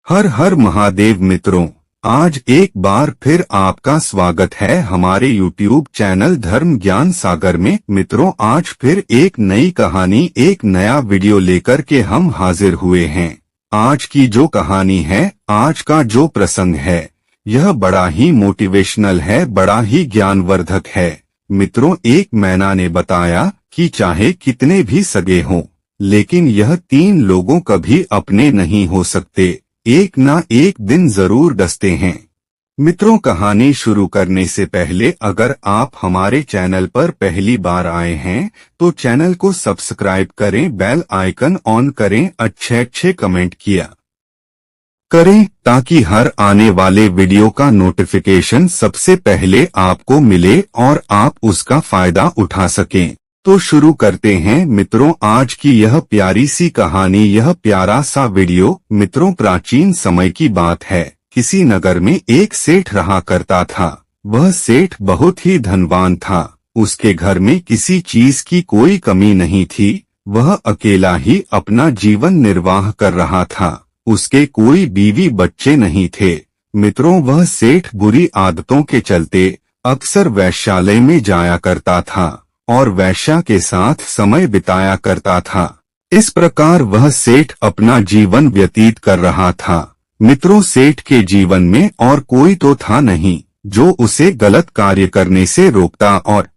हर हर महादेव मित्रों, आज एक बार फिर आपका स्वागत है हमारे YouTube चैनल धर्म ज्ञान सागर में। मित्रों, आज फिर एक नई कहानी, एक नया वीडियो लेकर के हम हाजिर हुए हैं। आज की जो कहानी है, आज का जो प्रसंग है, यह बड़ा ही मोटिवेशनल है, बड़ा ही ज्ञानवर्धक है। मित्रों, एक मैना ने बताया कि चाहे कितने भी सगे हों, लेकिन यह 3 लोगों कभी अपने नहीं हो सकते, एक ना एक दिन जरूर डसते हैं। मित्रों, कहानी शुरू करने से पहले अगर आप हमारे चैनल पर पहली बार आए हैं तो चैनल को सब्सक्राइब करें, बेल आइकन ऑन करें, अच्छे कमेंट किया करें ताकि हर आने वाले वीडियो का नोटिफिकेशन सबसे पहले आपको मिले और आप उसका फायदा उठा सकें। तो शुरू करते हैं मित्रों आज की यह प्यारी सी कहानी, यह प्यारा सा वीडियो। मित्रों, प्राचीन समय की बात है। किसी नगर में एक सेठ रहा करता था। वह सेठ बहुत ही धनवान था। उसके घर में किसी चीज की कोई कमी नहीं थी। वह अकेला ही अपना जीवन निर्वाह कर रहा था। उसके कोई बीवी बच्चे नहीं थे। मित्रों, वह सेठ बुरी आदतों के चलते अक्सर वैश्यालय में जाया करता था और वैश्या के साथ समय बिताया करता था। इस प्रकार वह सेठ अपना जीवन व्यतीत कर रहा था। मित्रों, सेठ के जीवन में और कोई तो था नहीं जो उसे गलत कार्य करने से रोकता और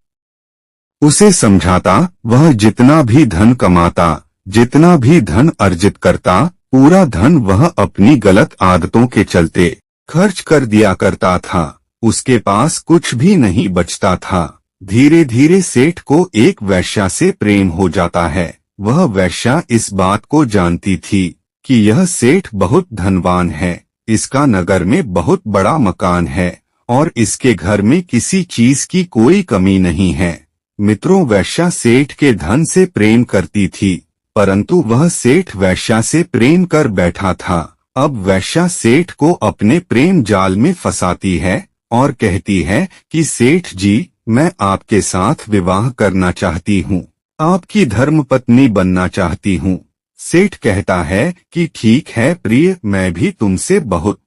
उसे समझाता। वह जितना भी धन कमाता, जितना भी धन अर्जित करता, पूरा धन वह अपनी गलत आदतों के चलते खर्च कर दिया करता था। उसके पास कुछ भी नहीं बचता था। धीरे धीरे सेठ को एक वैश्या से प्रेम हो जाता है। वह वैश्या इस बात को जानती थी कि यह सेठ बहुत धनवान है, इसका नगर में बहुत बड़ा मकान है और इसके घर में किसी चीज की कोई कमी नहीं है। मित्रों, वैश्या सेठ के धन से प्रेम करती थी, परंतु वह सेठ वैश्या से प्रेम कर बैठा था। अब वैश्या सेठ को अपने प्रेम जाल में फंसाती है और कहती है कि सेठ जी, मैं आपके साथ विवाह करना चाहती हूँ, आपकी धर्मपत्नी बनना चाहती हूँ। सेठ कहता है कि ठीक है प्रिय, मैं भी तुमसे बहुत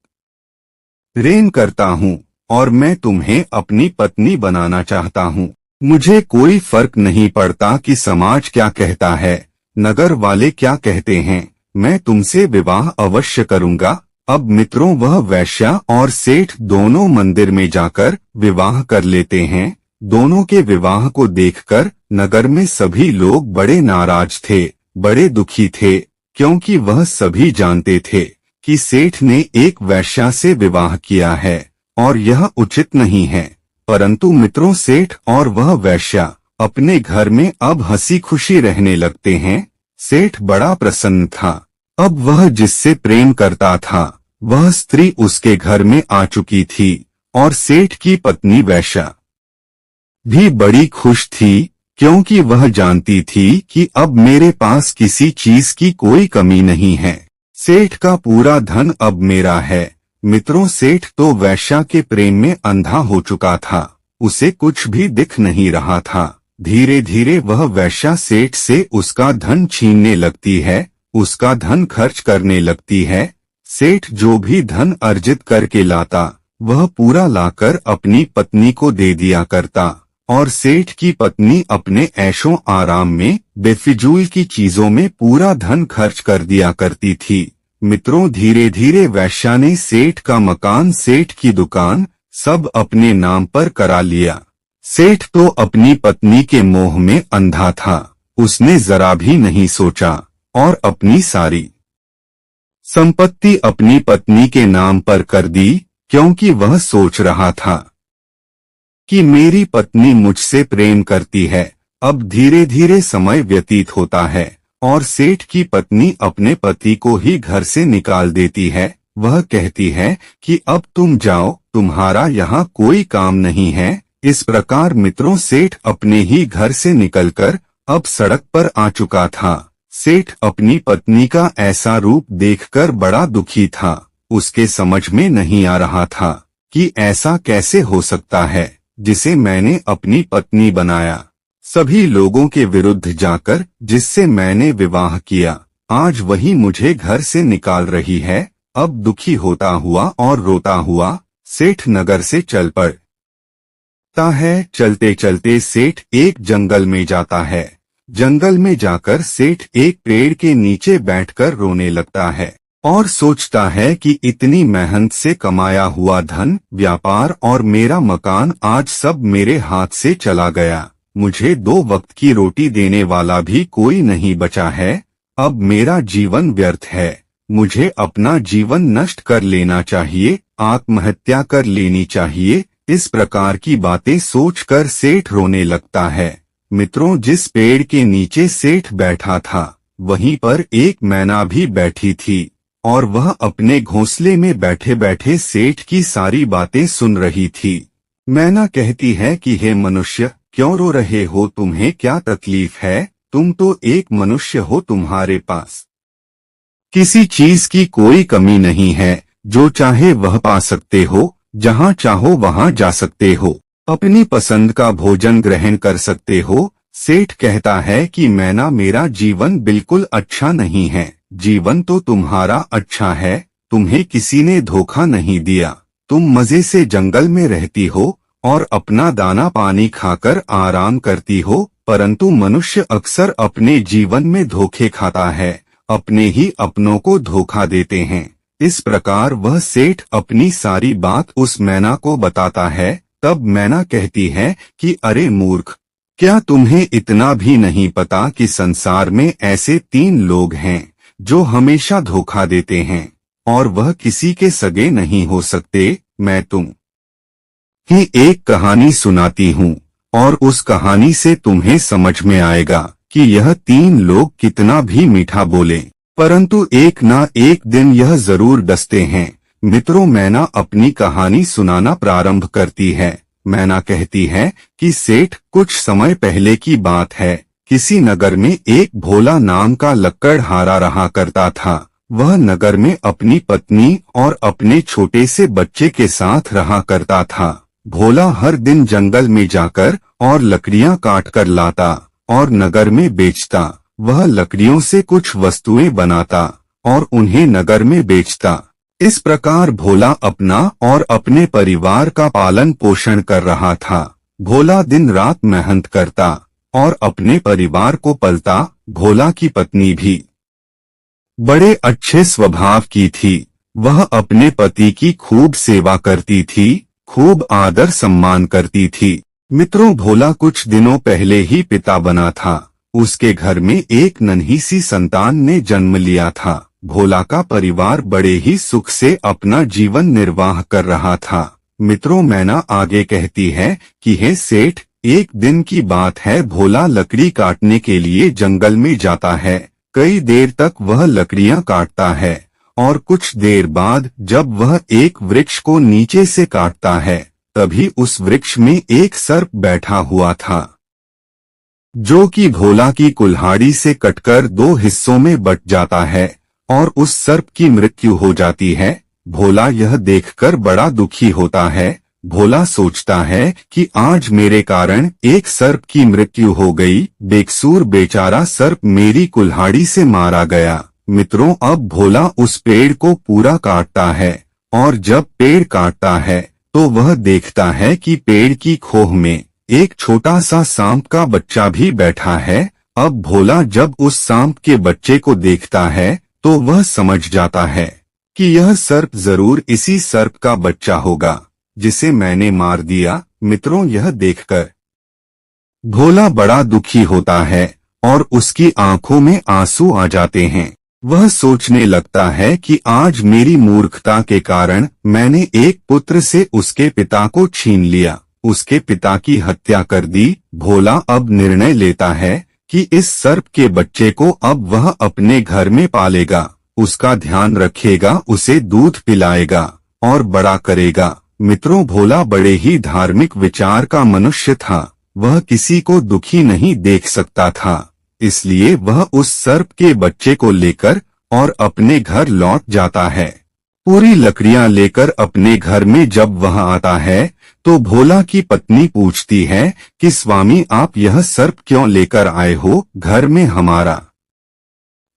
प्रेम करता हूँ और मैं तुम्हें अपनी पत्नी बनाना चाहता हूँ। मुझे कोई फर्क नहीं पड़ता कि समाज क्या कहता है, नगर वाले क्या कहते हैं, मैं तुमसे विवाह अवश्य करूँगा। अब मित्रों, वह वैश्या और सेठ दोनों मंदिर में जाकर विवाह कर लेते हैं। दोनों के विवाह को देखकर नगर में सभी लोग बड़े नाराज थे, बड़े दुखी थे, क्योंकि वह सभी जानते थे कि सेठ ने एक वैश्या से विवाह किया है और यह उचित नहीं है। परंतु मित्रों, सेठ और वह वैश्या अपने घर में अब हंसी खुशी रहने लगते हैं। सेठ बड़ा प्रसन्न था। अब वह जिससे प्रेम करता था वह स्त्री उसके घर में आ चुकी थी और सेठ की पत्नी वैश्या भी बड़ी खुश थी, क्योंकि वह जानती थी कि अब मेरे पास किसी चीज की कोई कमी नहीं है। सेठ का पूरा धन अब मेरा है। मित्रों, सेठ तो वैश्या के प्रेम में अंधा हो चुका था। उसे कुछ भी दिख नहीं रहा था। धीरे धीरे वह वैश्या सेठ से उसका धन छीनने लगती है, उसका धन खर्च करने लगती है। सेठ जो भी धन अर्जित करके लाता वह पूरा लाकर अपनी पत्नी को दे दिया करता और सेठ की पत्नी अपने ऐशों आराम में बेफिजूल की चीजों में पूरा धन खर्च कर दिया करती थी। मित्रों, धीरे धीरे वैश्या ने सेठ का मकान, सेठ की दुकान सब अपने नाम पर करा लिया। सेठ तो अपनी पत्नी के मोह में अंधा था। उसने जरा भी नहीं सोचा और अपनी सारी संपत्ति अपनी पत्नी के नाम पर कर दी, क्योंकि वह सोच रहा था कि मेरी पत्नी मुझसे प्रेम करती है। अब धीरे धीरे समय व्यतीत होता है और सेठ की पत्नी अपने पति को ही घर से निकाल देती है। वह कहती है कि अब तुम जाओ, तुम्हारा यहाँ कोई काम नहीं है। इस प्रकार मित्रों, सेठ अपने ही घर से निकलकर अब सड़क पर आ चुका था। सेठ अपनी पत्नी का ऐसा रूप देखकर बड़ा दुखी था। उसके समझ में नहीं आ रहा था कि ऐसा कैसे हो सकता है जिसे मैंने अपनी पत्नी बनाया। सभी लोगों के विरुद्ध जाकर जिससे मैंने विवाह किया, आज वही मुझे घर से निकाल रही है। अब दुखी होता हुआ और रोता हुआ सेठ नगर से चल पड़ता है। चलते चलते सेठ एक जंगल में जाता है। जंगल में जाकर सेठ एक पेड़ के नीचे बैठकर रोने लगता है और सोचता है कि इतनी मेहनत से कमाया हुआ धन, व्यापार और मेरा मकान आज सब मेरे हाथ से चला गया। मुझे 2 वक्त की रोटी देने वाला भी कोई नहीं बचा है। अब मेरा जीवन व्यर्थ है। मुझे अपना जीवन नष्ट कर लेना चाहिए, आत्महत्या कर लेनी चाहिए। इस प्रकार की बातें सोचकर सेठ रोने लगता है। मित्रों, जिस पेड़ के नीचे सेठ बैठा था वहीं पर एक मैना भी बैठी थी और वह अपने घोंसले में बैठे बैठे सेठ की सारी बातें सुन रही थी। मैना कहती है कि हे मनुष्य, क्यों रो रहे हो? तुम्हें क्या तकलीफ है? तुम तो एक मनुष्य हो, तुम्हारे पास किसी चीज की कोई कमी नहीं है। जो चाहे वह पा सकते हो, जहां चाहो वहां जा सकते हो, अपनी पसंद का भोजन ग्रहण कर सकते हो। सेठ कहता है कि मैना, मेरा जीवन बिल्कुल अच्छा नहीं है। जीवन तो तुम्हारा अच्छा है, तुम्हें किसी ने धोखा नहीं दिया। तुम मजे से जंगल में रहती हो और अपना दाना पानी खाकर आराम करती हो, परंतु मनुष्य अक्सर अपने जीवन में धोखे खाता है, अपने ही अपनों को धोखा देते हैं। इस प्रकार वह सेठ अपनी सारी बात उस मैना को बताता है। तब मैना कहती है कि अरे मूर्ख, क्या तुम्हें इतना भी नहीं पता कि संसार में ऐसे 3 लोग हैं जो हमेशा धोखा देते हैं और वह किसी के सगे नहीं हो सकते। मैं तुम ही एक कहानी सुनाती हूँ और उस कहानी से तुम्हें समझ में आएगा कि यह 3 लोग कितना भी मीठा बोले, परंतु एक ना एक दिन यह जरूर डसते हैं। मित्रों, मैना अपनी कहानी सुनाना प्रारंभ करती है। मैना कहती है कि सेठ, कुछ समय पहले की बात है। किसी नगर में एक भोला नाम का लक्कड़हारा रहा करता था। वह नगर में अपनी पत्नी और अपने छोटे से बच्चे के साथ रहा करता था। भोला हर दिन जंगल में जाकर और लकड़ियां काट कर लाता और नगर में बेचता। वह लकड़ियों से कुछ वस्तुएं बनाता और उन्हें नगर में बेचता। इस प्रकार भोला अपना और अपने परिवार का पालन पोषण कर रहा था। भोला दिन रात मेहनत करता और अपने परिवार को पलता। भोला की पत्नी भी बड़े अच्छे स्वभाव की थी। वह अपने पति की खूब सेवा करती थी, खूब आदर सम्मान करती थी। मित्रों, भोला कुछ दिनों पहले ही पिता बना था। उसके घर में एक नन्ही सी संतान ने जन्म लिया था। भोला का परिवार बड़े ही सुख से अपना जीवन निर्वाह कर रहा था। मित्रों, मैना आगे कहती है कि हे सेठ, एक दिन की बात है। भोला लकड़ी काटने के लिए जंगल में जाता है। कई देर तक वह लकड़ियां काटता है और कुछ देर बाद जब वह एक वृक्ष को नीचे से काटता है, तभी उस वृक्ष में एक सर्प बैठा हुआ था, जो कि भोला की कुल्हाड़ी से कटकर 2 हिस्सों में बट जाता है और उस सर्प की मृत्यु हो जाती है। भोला यह देखकर बड़ा दुखी होता है। भोला सोचता है कि आज मेरे कारण एक सर्प की मृत्यु हो गई। बेकसूर बेचारा सर्प मेरी कुल्हाड़ी से मारा गया। मित्रों, अब भोला उस पेड़ को पूरा काटता है और जब पेड़ काटता है तो वह देखता है कि पेड़ की खोह में एक छोटा सा सांप का बच्चा भी बैठा है। अब भोला जब उस सांप के बच्चे को देखता है तो वह समझ जाता है कि यह सर्प जरूर इसी सर्प का बच्चा होगा जिसे मैंने मार दिया। मित्रों, यह देखकर भोला बड़ा दुखी होता है और उसकी आंखों में आंसू आ जाते हैं। वह सोचने लगता है कि आज मेरी मूर्खता के कारण मैंने एक पुत्र से उसके पिता को छीन लिया, उसके पिता की हत्या कर दी। भोला अब निर्णय लेता है कि इस सर्प के बच्चे को अब वह अपने घर में पालेगा, उसका ध्यान रखेगा, उसे दूध पिलाएगा और बड़ा करेगा। मित्रों, भोला बड़े ही धार्मिक विचार का मनुष्य था। वह किसी को दुखी नहीं देख सकता था, इसलिए वह उस सर्प के बच्चे को लेकर और अपने घर लौट जाता है। पूरी लकड़ियां लेकर अपने घर में जब वह आता है तो भोला की पत्नी पूछती है कि स्वामी, आप यह सर्प क्यों लेकर आए हो? घर में हमारा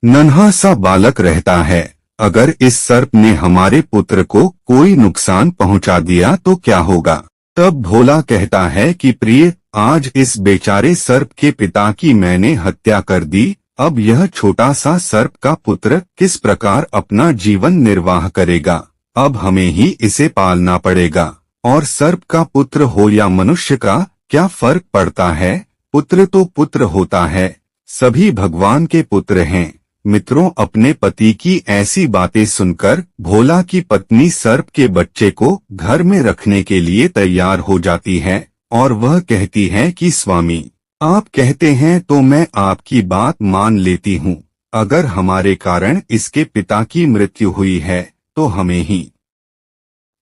नन्हा सा बालक रहता है, अगर इस सर्प ने हमारे पुत्र को कोई नुकसान पहुंचा दिया तो क्या होगा? तब भोला कहता है कि प्रिय, आज इस बेचारे सर्प के पिता की मैंने हत्या कर दी। अब यह छोटा सा सर्प का पुत्र किस प्रकार अपना जीवन निर्वाह करेगा? अब हमें ही इसे पालना पड़ेगा। और सर्प का पुत्र हो या मनुष्य का क्या फर्क पड़ता है? पुत्र तो पुत्र होता है, सभी भगवान के पुत्र हैं। मित्रों, अपने पति की ऐसी बातें सुनकर भोला की पत्नी सर्प के बच्चे को घर में रखने के लिए तैयार हो जाती है और वह कहती है कि स्वामी, आप कहते हैं तो मैं आपकी बात मान लेती हूँ। अगर हमारे कारण इसके पिता की मृत्यु हुई है तो हमें ही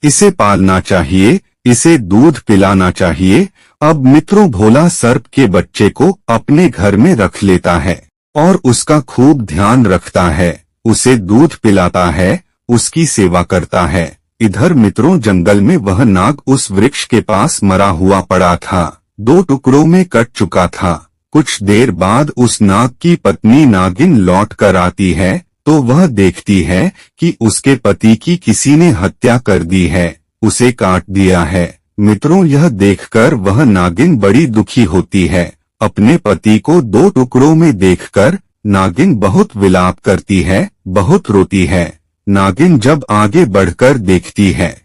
इसे पालना चाहिए, इसे दूध पिलाना चाहिए। अब मित्रों, भोला सर्प के बच्चे को अपने घर में रख लेता है और उसका खूब ध्यान रखता है, उसे दूध पिलाता है, उसकी सेवा करता है। इधर मित्रों, जंगल में वह नाग उस वृक्ष के पास मरा हुआ पड़ा था, 2 टुकड़ों में कट चुका था। कुछ देर बाद उस नाग की पत्नी नागिन लौट कर आती है तो वह देखती है कि उसके पति की किसी ने हत्या कर दी है, उसे काट दिया है। मित्रों, यह देखकर वह नागिन बड़ी दुखी होती है। अपने पति को 2 टुकड़ों में देखकर नागिन बहुत विलाप करती है, बहुत रोती है। नागिन जब आगे बढ़कर देखती है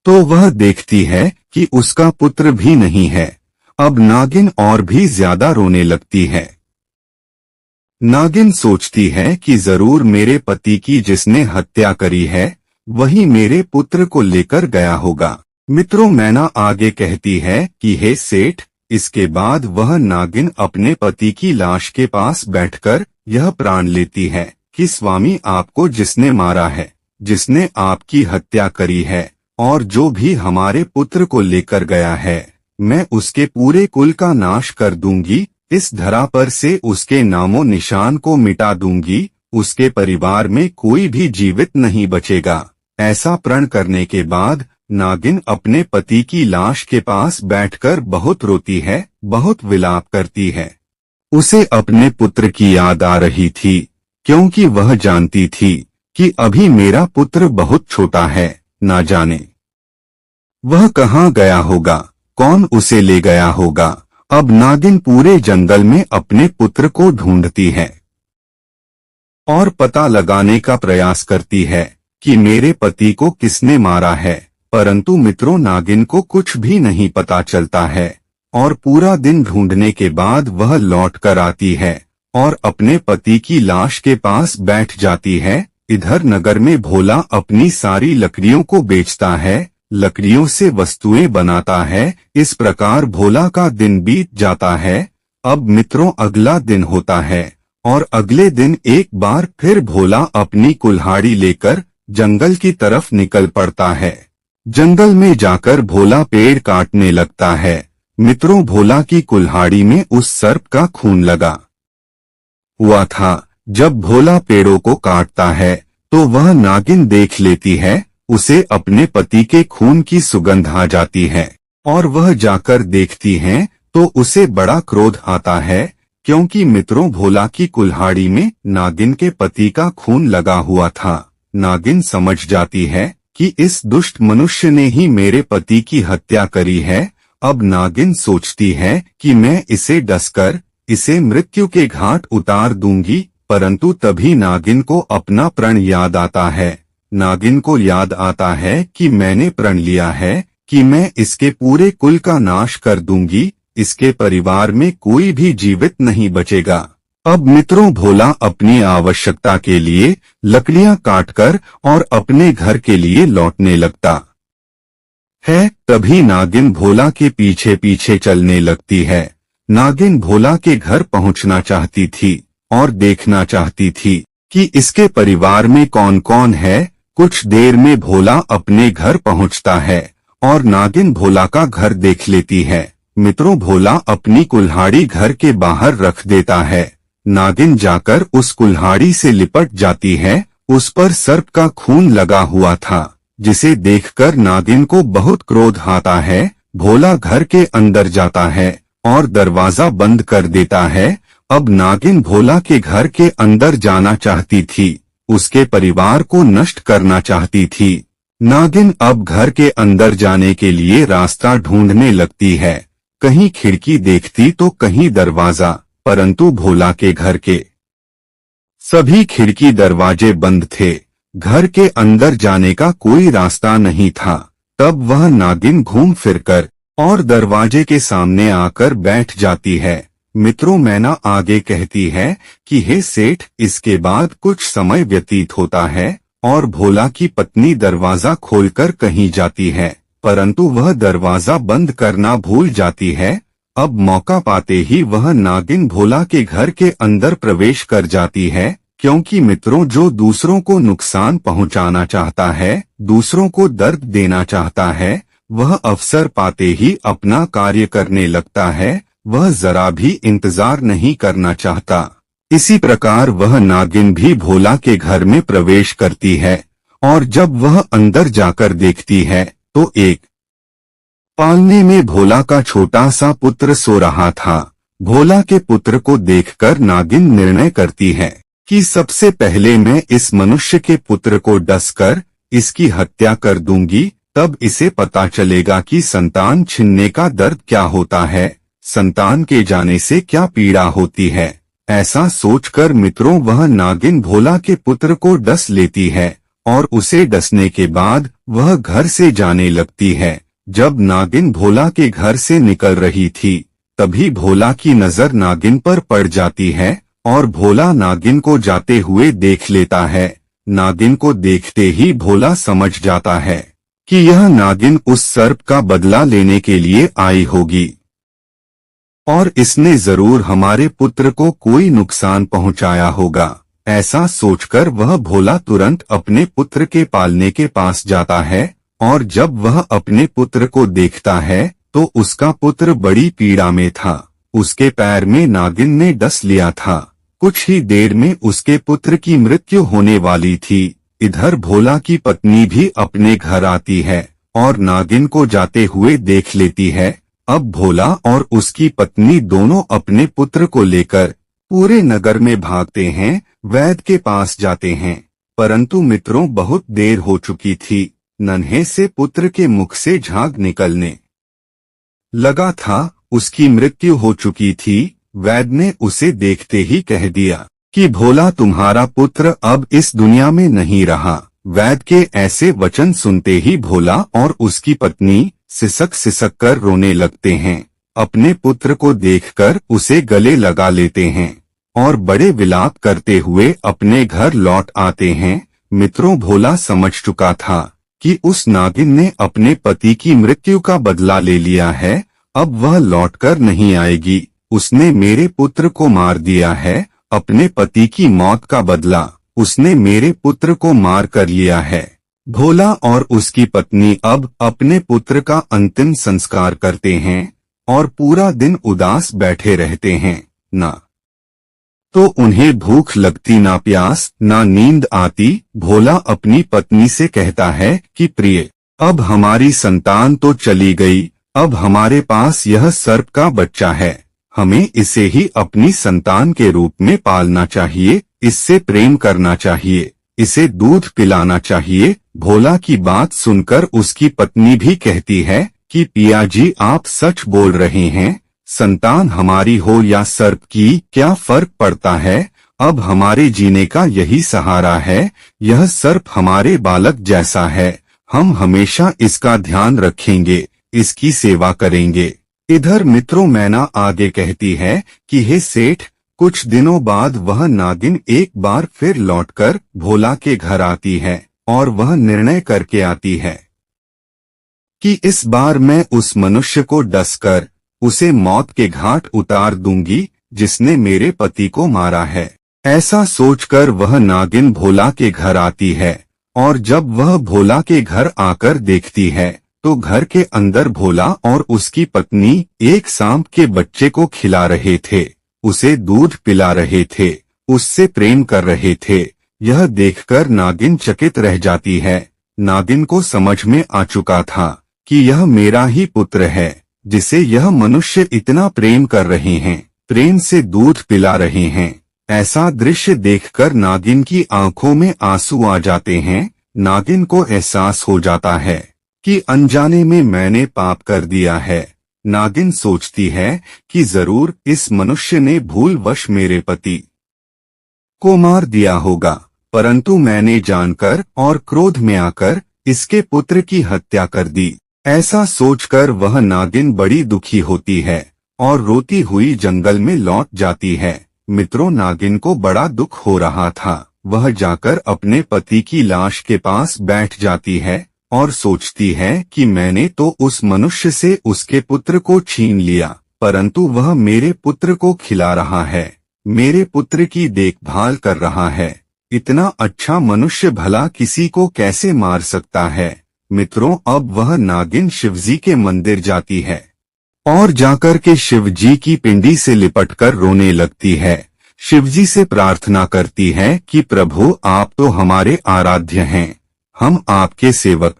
तो वह देखती है कि उसका पुत्र भी नहीं है। अब नागिन और भी ज्यादा रोने लगती है। नागिन सोचती है कि जरूर मेरे पति की जिसने हत्या करी है वही मेरे पुत्र को लेकर गया होगा। मित्रों, मैना आगे कहती है कि हे सेठ, इसके बाद वह नागिन अपने पति की लाश के पास बैठकर यह प्राण लेती है कि स्वामी, आपको जिसने मारा है, जिसने आपकी हत्या करी है और जो भी हमारे पुत्र को लेकर गया है, मैं उसके पूरे कुल का नाश कर दूंगी। इस धरा पर से उसके नामो निशान को मिटा दूंगी, उसके परिवार में कोई भी जीवित नहीं बचेगा। ऐसा प्रण करने के बाद नागिन अपने पति की लाश के पास बैठकर बहुत रोती है, बहुत विलाप करती है। उसे अपने पुत्र की याद आ रही थी, क्योंकि वह जानती थी कि अभी मेरा पुत्र बहुत छोटा है, ना जाने वह कहाँ गया होगा, कौन उसे ले गया होगा। अब नागिन पूरे जंगल में अपने पुत्र को ढूंढती है और पता लगाने का प्रयास करती है कि मेरे पति को किसने मारा है। परंतु मित्रों, नागिन को कुछ भी नहीं पता चलता है और पूरा दिन ढूंढने के बाद वह लौट कर आती है और अपने पति की लाश के पास बैठ जाती है। इधर नगर में भोला अपनी सारी लकड़ियों को बेचता है, लकड़ियों से वस्तुएं बनाता है। इस प्रकार भोला का दिन बीत जाता है। अब मित्रों, अगला दिन होता है और अगले दिन एक बार फिर भोला अपनी कुल्हाड़ी लेकर जंगल की तरफ निकल पड़ता है। जंगल में जाकर भोला पेड़ काटने लगता है। मित्रों, भोला की कुल्हाड़ी में उस सर्प का खून लगा हुआ था। जब भोला पेड़ों को काटता है तो वह नागिन देख लेती है, उसे अपने पति के खून की सुगंध आ जाती है और वह जाकर देखती है तो उसे बड़ा क्रोध आता है, क्योंकि मित्रों, भोला की कुल्हाड़ी में नागिन के पति का खून लगा हुआ था। नागिन समझ जाती है कि इस दुष्ट मनुष्य ने ही मेरे पति की हत्या करी है। अब नागिन सोचती है कि मैं इसे डसकर इसे मृत्यु के घाट उतार दूंगी। परंतु तभी नागिन को अपना प्रण याद आता है। नागिन को याद आता है कि मैंने प्रण लिया है कि मैं इसके पूरे कुल का नाश कर दूंगी, इसके परिवार में कोई भी जीवित नहीं बचेगा। अब मित्रों, भोला अपनी आवश्यकता के लिए लकड़ियां काटकर और अपने घर के लिए लौटने लगता है। तभी नागिन भोला के पीछे पीछे चलने लगती है। नागिन भोला के घर पहुंचना चाहती थी और देखना चाहती थी कि इसके परिवार में कौन कौन है। कुछ देर में भोला अपने घर पहुंचता है और नागिन भोला का घर देख लेती है। मित्रों, भोला अपनी कुल्हाड़ी घर के बाहर रख देता है। नागिन जाकर उस कुल्हाड़ी से लिपट जाती है। उस पर सर्प का खून लगा हुआ था, जिसे देखकर नागिन को बहुत क्रोध आता है। भोला घर के अंदर जाता है और दरवाजा बंद कर देता है। अब नागिन भोला के घर के अंदर जाना चाहती थी, उसके परिवार को नष्ट करना चाहती थी। नागिन अब घर के अंदर जाने के लिए रास्ता ढूंढने लगती है। कहीं खिड़की देखती तो कहीं दरवाजा, परंतु भोला के घर के सभी खिड़की दरवाजे बंद थे। घर के अंदर जाने का कोई रास्ता नहीं था। तब वह नागिन घूम फिरकर और दरवाजे के सामने आकर बैठ जाती है। मित्रों, मैना आगे कहती है कि हे सेठ, इसके बाद कुछ समय व्यतीत होता है और भोला की पत्नी दरवाजा खोलकर कहीं जाती है, परंतु वह दरवाजा बंद करना भूल जाती है। अब मौका पाते ही वह नागिन भोला के घर के अंदर प्रवेश कर जाती है, क्योंकि मित्रों, जो दूसरों को नुकसान पहुंचाना चाहता है, दूसरों को दर्द देना चाहता है, वह अवसर पाते ही अपना कार्य करने लगता है। वह जरा भी इंतजार नहीं करना चाहता। इसी प्रकार वह नागिन भी भोला के घर में प्रवेश करती है और जब वह अंदर जाकर देखती है तो एक पालने में भोला का छोटा सा पुत्र सो रहा था। भोला के पुत्र को देखकर नागिन निर्णय करती है कि सबसे पहले मैं इस मनुष्य के पुत्र को डसकर इसकी हत्या कर दूंगी, तब इसे पता चलेगा कि संतान छिनने का दर्द क्या होता है, संतान के जाने से क्या पीड़ा होती है। ऐसा सोचकर मित्रों, वह नागिन भोला के पुत्र को डस लेती है और उसे डसने के बाद वह घर से जाने लगती है। जब नागिन भोला के घर से निकल रही थी, तभी भोला की नजर नागिन पर पड़ जाती है और भोला नागिन को जाते हुए देख लेता है। नागिन को देखते ही भोला समझ जाता है कि यह नागिन उस सर्प का बदला लेने के लिए आई होगी और इसने जरूर हमारे पुत्र को कोई नुकसान पहुंचाया होगा। ऐसा सोचकर वह भोला तुरंत अपने पुत्र के पालने के पास जाता है और जब वह अपने पुत्र को देखता है तो उसका पुत्र बड़ी पीड़ा में था। उसके पैर में नागिन ने डस लिया था। कुछ ही देर में उसके पुत्र की मृत्यु होने वाली थी। इधर भोला की पत्नी भी अपने घर आती है और नागिन को जाते हुए देख लेती है। अब भोला और उसकी पत्नी दोनों अपने पुत्र को लेकर पूरे नगर में भागते हैं, वैद्य के पास जाते हैं, परंतु मित्रों, बहुत देर हो चुकी थी। नन्हे से पुत्र के मुख से झाग निकलने लगा था। उसकी मृत्यु हो चुकी थी। वैद्य ने उसे देखते ही कह दिया कि भोला, तुम्हारा पुत्र अब इस दुनिया में नहीं रहा। वैद्य के ऐसे वचन सुनते ही भोला और उसकी पत्नी सिसक कर रोने लगते हैं। अपने पुत्र को देखकर उसे गले लगा लेते हैं और बड़े विलाप करते हुए अपने घर लौट आते हैं। मित्रों, भोला समझ चुका था कि उस नागिन ने अपने पति की मृत्यु का बदला ले लिया है। अब वह लौटकर नहीं आएगी। उसने मेरे पुत्र को मार दिया है। अपने पति की मौत का बदला उसने मेरे पुत्र को मार कर लिया है। भोला और उसकी पत्नी अब अपने पुत्र का अंतिम संस्कार करते हैं और पूरा दिन उदास बैठे रहते हैं। ना तो उन्हें भूख लगती, ना प्यास, ना नींद आती। भोला अपनी पत्नी से कहता है कि प्रिय, अब हमारी संतान तो चली गई, अब हमारे पास यह सर्प का बच्चा है। हमें इसे ही अपनी संतान के रूप में पालना चाहिए, इससे प्रेम करना चाहिए, इसे दूध पिलाना चाहिए। भोला की बात सुनकर उसकी पत्नी भी कहती है कि पिया जी, आप सच बोल रहे हैं। संतान हमारी हो या सर्प की, क्या फर्क पड़ता है। अब हमारे जीने का यही सहारा है। यह सर्प हमारे बालक जैसा है। हम हमेशा इसका ध्यान रखेंगे, इसकी सेवा करेंगे। इधर मित्रों, मैना आगे कहती है कि हे सेठ, कुछ दिनों बाद वह नागिन एक बार फिर लौटकर भोला के घर आती है और वह निर्णय करके आती है कि इस बार मैं उस मनुष्य को डसकर उसे मौत के घाट उतार दूंगी जिसने मेरे पति को मारा है। ऐसा सोचकर वह नागिन भोला के घर आती है और जब वह भोला के घर आकर देखती है तो घर के अंदर भोला और उसकी पत्नी एक सांप के बच्चे को खिला रहे थे, उसे दूध पिला रहे थे, उससे प्रेम कर रहे थे। यह देखकर नागिन चकित रह जाती है। नागिन को समझ में आ चुका था कि यह मेरा ही पुत्र है, जिसे यह मनुष्य इतना प्रेम कर रहे हैं, प्रेम से दूध पिला रहे हैं। ऐसा दृश्य देखकर नागिन की आंखों में आंसू आ जाते हैं। नागिन को एहसास हो जाता है कि अनजाने में मैंने पाप कर दिया है। नागिन सोचती है कि जरूर इस मनुष्य ने भूलवश मेरे पति को मार दिया होगा, परंतु मैंने जानकर और क्रोध में आकर इसके पुत्र की हत्या कर दी। ऐसा सोचकर वह नागिन बड़ी दुखी होती है और रोती हुई जंगल में लौट जाती है। मित्रों, नागिन को बड़ा दुख हो रहा था। वह जाकर अपने पति की लाश के पास बैठ जाती है और सोचती है कि मैंने तो उस मनुष्य से उसके पुत्र को छीन लिया, परंतु वह मेरे पुत्र को खिला रहा है, मेरे पुत्र की देखभाल कर रहा है। इतना अच्छा मनुष्य भला किसी को कैसे मार सकता है। मित्रों, अब वह नागिन शिवजी के मंदिर जाती है और जाकर के शिवजी की पिंडी से लिपटकर रोने लगती है। शिवजी से प्रार्थना करती है कि प्रभु, आप तो हमारे आराध्य हैं, हम आपके सेवक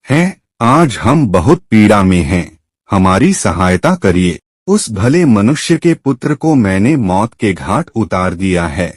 हैं। आज हम बहुत पीड़ा में हैं, हमारी सहायता करिए। उस भले मनुष्य के पुत्र को मैंने मौत के घाट उतार दिया है,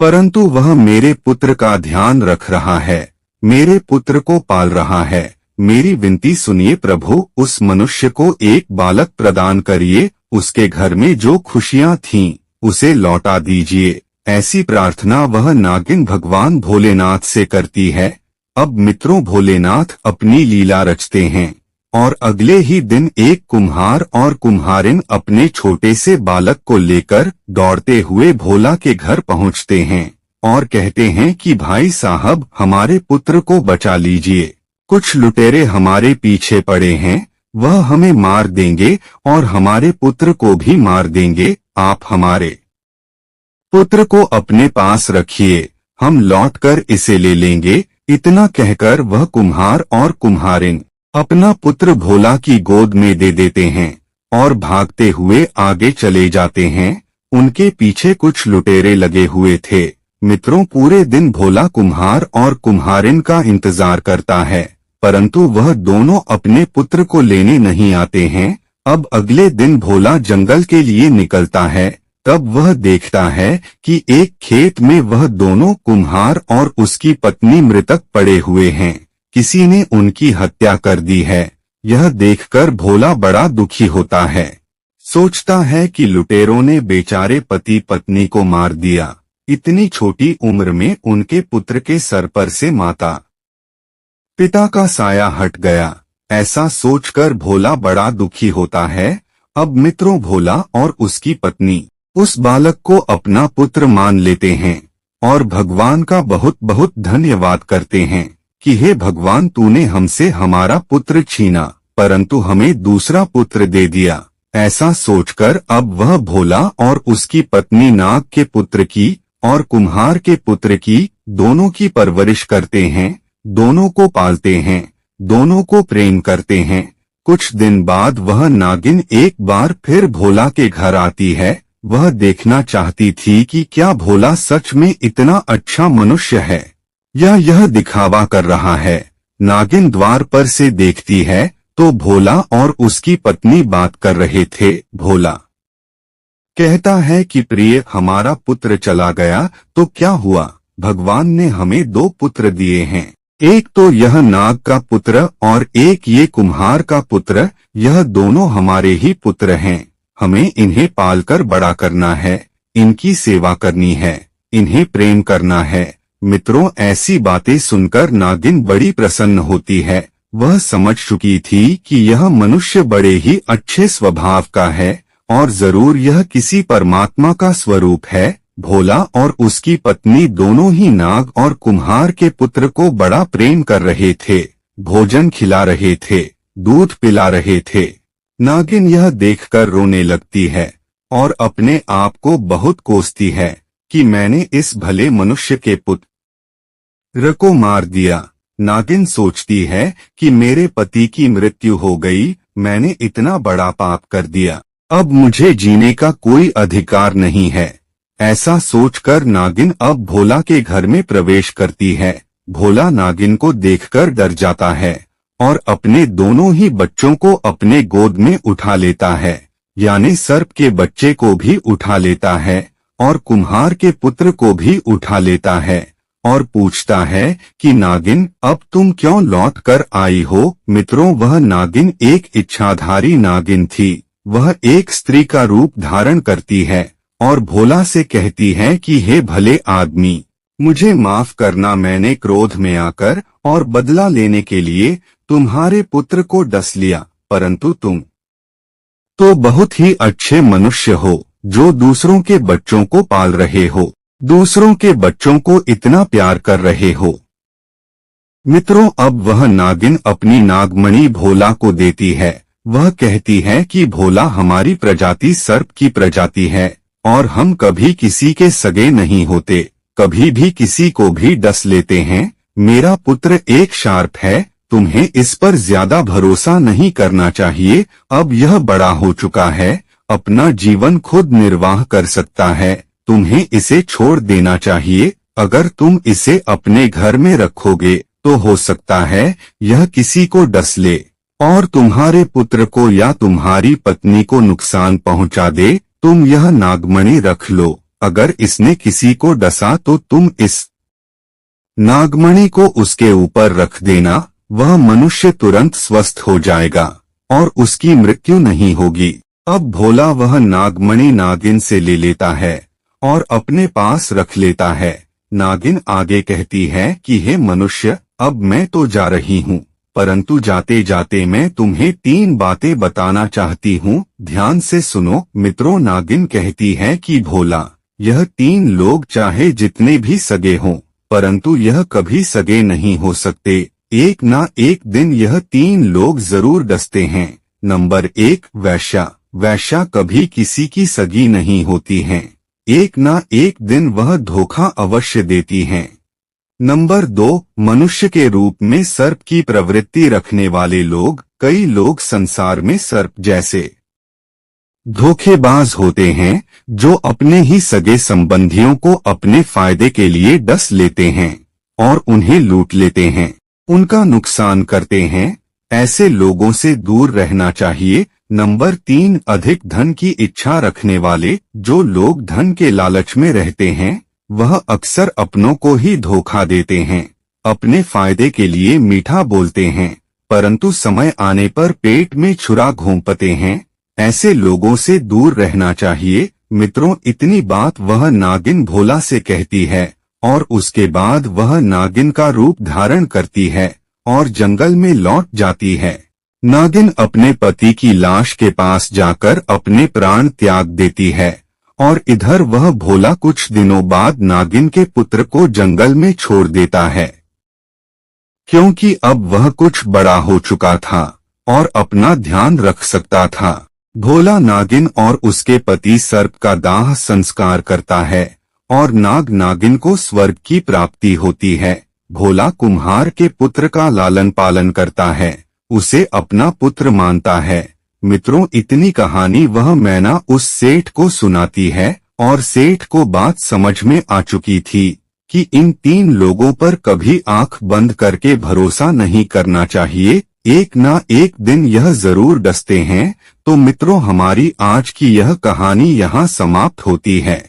परंतु वह मेरे पुत्र का ध्यान रख रहा है, मेरे पुत्र को पाल रहा है। मेरी विनती सुनिए प्रभु, उस मनुष्य को एक बालक प्रदान करिए, उसके घर में जो खुशियां थीं उसे लौटा दीजिए। ऐसी प्रार्थना वह नागिन भगवान भोलेनाथ से करती है। अब मित्रों, भोलेनाथ अपनी लीला रचते हैं और अगले ही दिन एक कुम्हार और कुम्हारिन अपने छोटे से बालक को लेकर दौड़ते हुए भोला के घर पहुंचते हैं और कहते हैं कि भाई साहब, हमारे पुत्र को बचा लीजिए, कुछ लुटेरे हमारे पीछे पड़े हैं, वह हमें मार देंगे और हमारे पुत्र को भी मार देंगे। आप हमारे पुत्र को अपने पास रखिए, हम लौटकर इसे ले लेंगे। इतना कहकर वह कुम्हार और कुम्हारिन अपना पुत्र भोला की गोद में दे देते हैं और भागते हुए आगे चले जाते हैं। उनके पीछे कुछ लुटेरे लगे हुए थे। मित्रों, पूरे दिन भोला कुम्हार और कुम्हारिन का इंतजार करता है, परंतु वह दोनों अपने पुत्र को लेने नहीं आते हैं। अब अगले दिन भोला जंगल के लिए निकलता है। तब वह देखता है कि एक खेत में वह दोनों कुम्हार और उसकी पत्नी मृतक पड़े हुए हैं। किसी ने उनकी हत्या कर दी है। यह देखकर भोला बड़ा दुखी होता है। सोचता है कि लुटेरों ने बेचारे पति पत्नी को मार दिया। इतनी छोटी उम्र में उनके पुत्र के सर पर से माता पिता का साया हट गया। ऐसा सोचकर भोला बड़ा दुखी होता है। अब मित्रों, भोला और उसकी पत्नी उस बालक को अपना पुत्र मान लेते हैं और भगवान का बहुत बहुत धन्यवाद करते हैं कि हे भगवान, तूने हमसे हमारा पुत्र छीना, परंतु हमें दूसरा पुत्र दे दिया। ऐसा सोचकर अब वह भोला और उसकी पत्नी नाग के पुत्र की और कुम्हार के पुत्र की दोनों की परवरिश करते हैं, दोनों को पालते हैं, दोनों को प्रेम करते हैं। कुछ दिन बाद वह नागिन एक बार फिर भोला के घर आती है। वह देखना चाहती थी कि क्या भोला सच में इतना अच्छा मनुष्य है या यह दिखावा कर रहा है। नागिन द्वार पर से देखती है तो भोला और उसकी पत्नी बात कर रहे थे। भोला कहता है कि प्रिय, हमारा पुत्र चला गया तो क्या हुआ, भगवान ने हमें 2 पुत्र दिए हैं, एक तो यह नाग का पुत्र और एक ये कुम्हार का पुत्र। यह दोनों हमारे ही पुत्र हैं, हमें इन्हें पालकर बड़ा करना है, इनकी सेवा करनी है, इन्हें प्रेम करना है। मित्रों, ऐसी बातें सुनकर नागिन बड़ी प्रसन्न होती है। वह समझ चुकी थी कि यह मनुष्य बड़े ही अच्छे स्वभाव का है और जरूर यह किसी परमात्मा का स्वरूप है। भोला और उसकी पत्नी दोनों ही नाग और कुम्हार के पुत्र को बड़ा प्रेम कर रहे थे, भोजन खिला रहे थे, दूध पिला रहे थे। नागिन यह देखकर रोने लगती है और अपने आप को बहुत कोसती है कि मैंने इस भले मनुष्य के पुत्र को मार दिया। नागिन सोचती है कि मेरे पति की मृत्यु हो गई, मैंने इतना बड़ा पाप कर दिया, अब मुझे जीने का कोई अधिकार नहीं है। ऐसा सोचकर नागिन अब भोला के घर में प्रवेश करती है। भोला नागिन को देखकर डर जाता है और अपने दोनों ही बच्चों को अपने गोद में उठा लेता है। यानी सर्प के बच्चे को भी उठा लेता है और कुम्हार के पुत्र को भी उठा लेता है और पूछता है कि नागिन, अब तुम क्यों लौट कर आई हो। मित्रों, वह नागिन एक इच्छाधारी नागिन थी। वह एक स्त्री का रूप धारण करती है और भोला से कहती है कि हे भले आदमी, मुझे माफ करना, मैंने क्रोध में आकर और बदला लेने के लिए तुम्हारे पुत्र को डस लिया, परंतु तुम तो बहुत ही अच्छे मनुष्य हो जो दूसरों के बच्चों को पाल रहे हो, दूसरों के बच्चों को इतना प्यार कर रहे हो। मित्रों, अब वह नागिन अपनी नागमणि भोला को देती है। वह कहती है कि भोला, हमारी प्रजाति सर्प की प्रजाति है और हम कभी किसी के सगे नहीं होते, कभी भी किसी को भी डस लेते हैं। मेरा पुत्र एक शार्प है, तुम्हें इस पर ज्यादा भरोसा नहीं करना चाहिए। अब यह बड़ा हो चुका है, अपना जीवन खुद निर्वाह कर सकता है, तुम्हें इसे छोड़ देना चाहिए। अगर तुम इसे अपने घर में रखोगे तो हो सकता है यह किसी को डस ले और तुम्हारे पुत्र को या तुम्हारी पत्नी को नुकसान पहुंचा दे। तुम यह नागमणि रख लो, अगर इसने किसी को डसा तो तुम इस नागमणि को उसके ऊपर रख देना, वह मनुष्य तुरंत स्वस्थ हो जाएगा और उसकी मृत्यु नहीं होगी। अब भोला वह नागमणि नागिन से ले लेता है और अपने पास रख लेता है। नागिन आगे कहती है कि हे मनुष्य, अब मैं तो जा रही हूँ, परंतु जाते जाते मैं तुम्हें 3 बातें बताना चाहती हूँ, ध्यान से सुनो। मित्रों, नागिन कहती है कि भोला, यह 3 लोग चाहे जितने भी सगे हों, परंतु यह कभी सगे नहीं हो सकते। एक ना एक दिन यह 3 लोग जरूर डसते हैं। नंबर 1, वैश्या। वैश्या कभी किसी की सगी नहीं होती हैं, एक ना एक दिन वह धोखा अवश्य देती हैं। नंबर 2, मनुष्य के रूप में सर्प की प्रवृत्ति रखने वाले लोग। कई लोग संसार में सर्प जैसे धोखेबाज होते हैं जो अपने ही सगे संबंधियों को अपने फायदे के लिए डस लेते हैं और उन्हें लूट लेते हैं, उनका नुकसान करते हैं। ऐसे लोगों से दूर रहना चाहिए। नंबर 3, अधिक धन की इच्छा रखने वाले। जो लोग धन के लालच में रहते हैं वह अक्सर अपनों को ही धोखा देते हैं, अपने फायदे के लिए मीठा बोलते हैं, परंतु समय आने पर पेट में छुरा घोंपते हैं। ऐसे लोगों से दूर रहना चाहिए। मित्रों, इतनी बात वह नागिन भोला से कहती है और उसके बाद वह नागिन का रूप धारण करती है और जंगल में लौट जाती है। नागिन अपने पति की लाश के पास जाकर अपने प्राण त्याग देती है और इधर वह भोला कुछ दिनों बाद नागिन के पुत्र को जंगल में छोड़ देता है, क्योंकि अब वह कुछ बड़ा हो चुका था और अपना ध्यान रख सकता था। भोला नागिन और उसके पति सर्प का दाह संस्कार करता है और नाग नागिन को स्वर्ग की प्राप्ति होती है। भोला कुम्हार के पुत्र का लालन पालन करता है, उसे अपना पुत्र मानता है। मित्रों, इतनी कहानी वह मैना उस सेठ को सुनाती है और सेठ को बात समझ में आ चुकी थी कि इन 3 लोगों पर कभी आंख बंद करके भरोसा नहीं करना चाहिए, एक ना एक दिन यह जरूर डसते हैं। तो मित्रों, हमारी आज की यह कहानी यहाँ समाप्त होती है।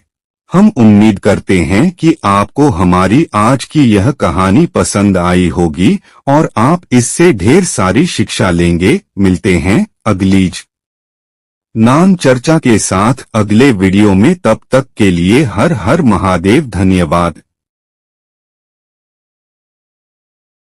हम उम्मीद करते हैं कि आपको हमारी आज की यह कहानी पसंद आई होगी और आप इससे ढेर सारी शिक्षा लेंगे। मिलते हैं अगली नाम चर्चा के साथ अगले वीडियो में, तब तक के लिए हर हर महादेव। धन्यवाद।